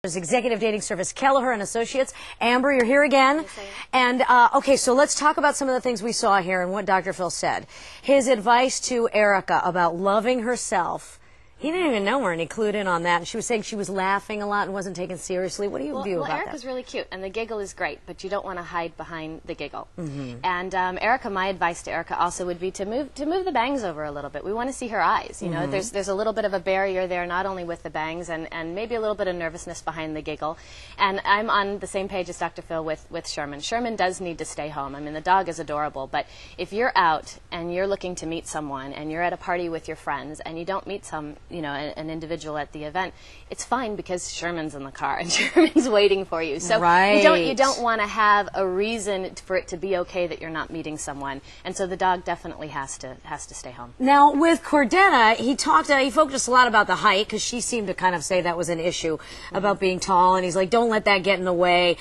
Executive dating service Kelleher-Andrews. Amber, you're here again. Yes, I am. And okay, so let's talk about some of the things we saw here and what Dr. Phil said. His advice to Erica about loving herself. He didn't even know her, and he clued in on that. And she was saying she was laughing a lot and wasn't taken seriously. What do you view about that? Well, Erica's really cute, and the giggle is great, but you don't want to hide behind the giggle. Mm-hmm. And Erica, my advice to Erica also would be to move the bangs over a little bit. We want to see her eyes. You know, there's a little bit of a barrier there, not only with the bangs and maybe a little bit of nervousness behind the giggle. And I'm on the same page as Dr. Phil with Sherman. Sherman does need to stay home. I mean, the dog is adorable, but if you're out and you're looking to meet someone and you're at a party with your friends and you don't meet an individual at the event, it's fine because Sherman's in the car and Sherman's waiting for you. So you don't want to have a reason for it to be okay that you're not meeting someone. And so the dog definitely has to stay home. Now with Cordetta, he focused a lot about the height because she seemed to kind of say that was an issue about being tall, and he's like, don't let that get in the way.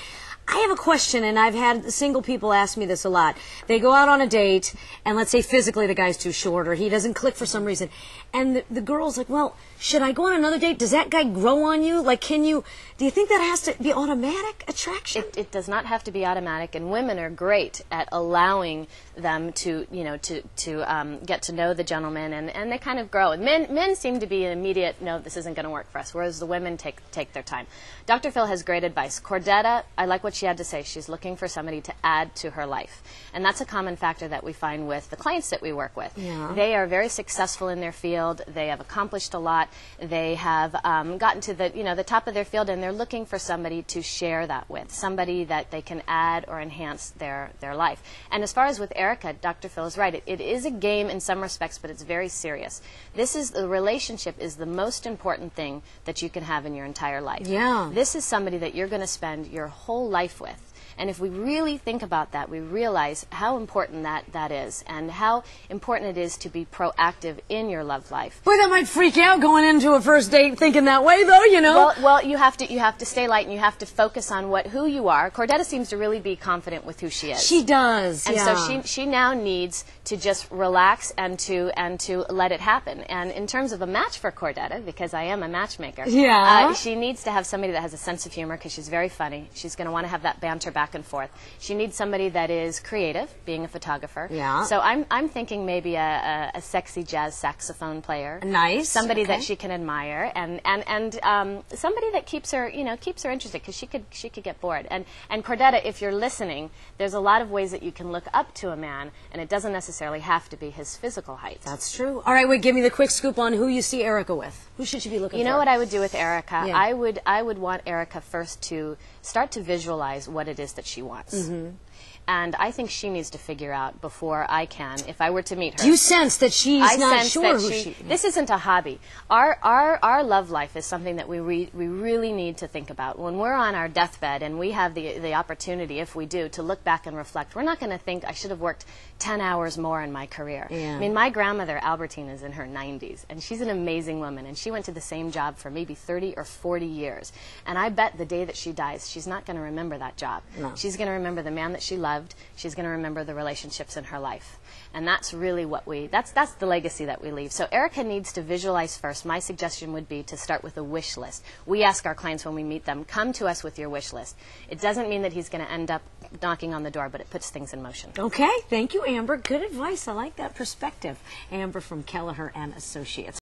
I have a question, and I've had single people ask me this a lot. They go out on a date, and let's say physically the guy's too short or he doesn't click for some reason. And the girl's like, well, should I go on another date? Does that guy grow on you? Like, do you think that has to be automatic attraction? It does not have to be automatic, and women are great at allowing them to get to know the gentleman, and they kind of grow. And men seem to be an immediate, no, this isn't going to work for us, whereas the women take their time. Dr. Phil has great advice. Cordetta, I like what she had to say. She's looking for somebody to add to her life. And that's a common factor that we find with the clients that we work with. Yeah. They are very successful in their field. They have accomplished a lot. They have gotten to the top of their field, and they're looking for somebody to share that with, somebody that they can add or enhance their life. And as far as with Erica, Dr. Phil is right. It is a game in some respects, but it's very serious. The relationship is the most important thing that you can have in your entire life. Yeah. This is somebody that you're going to spend your whole life with. And if we really think about that, we realize how important that is, and how important it is to be proactive in your love life. Boy, that might freak out going into a first date thinking that way, though, you know. Well, you have to stay light, and you have to focus on who you are. Cordetta seems to really be confident with who she is. She does, and yeah. so she now needs to just relax and to let it happen. And in terms of a match for Cordetta, because I am a matchmaker, yeah, she needs to have somebody that has a sense of humor, because she's very funny. She's going to want to have that banter back and forth. She needs somebody that is creative, being a photographer. Yeah. So I'm thinking maybe a sexy jazz saxophone player. Nice. Somebody okay. that she can admire, and somebody that keeps her interested, because she could get bored. And Cordetta, if you're listening, there's a lot of ways that you can look up to a man, and it doesn't necessarily have to be his physical height. That's true. All right, wait, give me the quick scoop on who you see Erica with. Who should she be looking for? You know what I would do with Erica? Yeah. I would want Erica first to start to visualize what it is that she wants. Mm-hmm. And I think she needs to figure out before I can, if I were to meet her. Do you sense that she's not sure who she... This isn't a hobby. Our love life is something that we really need to think about. When we're on our deathbed and we have the opportunity, if we do, to look back and reflect, we're not going to think, I should have worked 10 hours more in my career. Yeah. I mean, my grandmother, Albertine, is in her 90s, and she's an amazing woman, and she went to the same job for maybe 30 or 40 years. And I bet the day that she dies, she's not going to remember that job. No. She's going to remember the man that she loved. She's going to remember the relationships in her life. And that's really that's the legacy that we leave. So Erica needs to visualize first. My suggestion would be to start with a wish list. We ask our clients when we meet them, come to us with your wish list. It doesn't mean that he's going to end up knocking on the door, but it puts things in motion. Okay, thank you, Amber. Good advice. I like that perspective. Amber from Kelleher and Associates.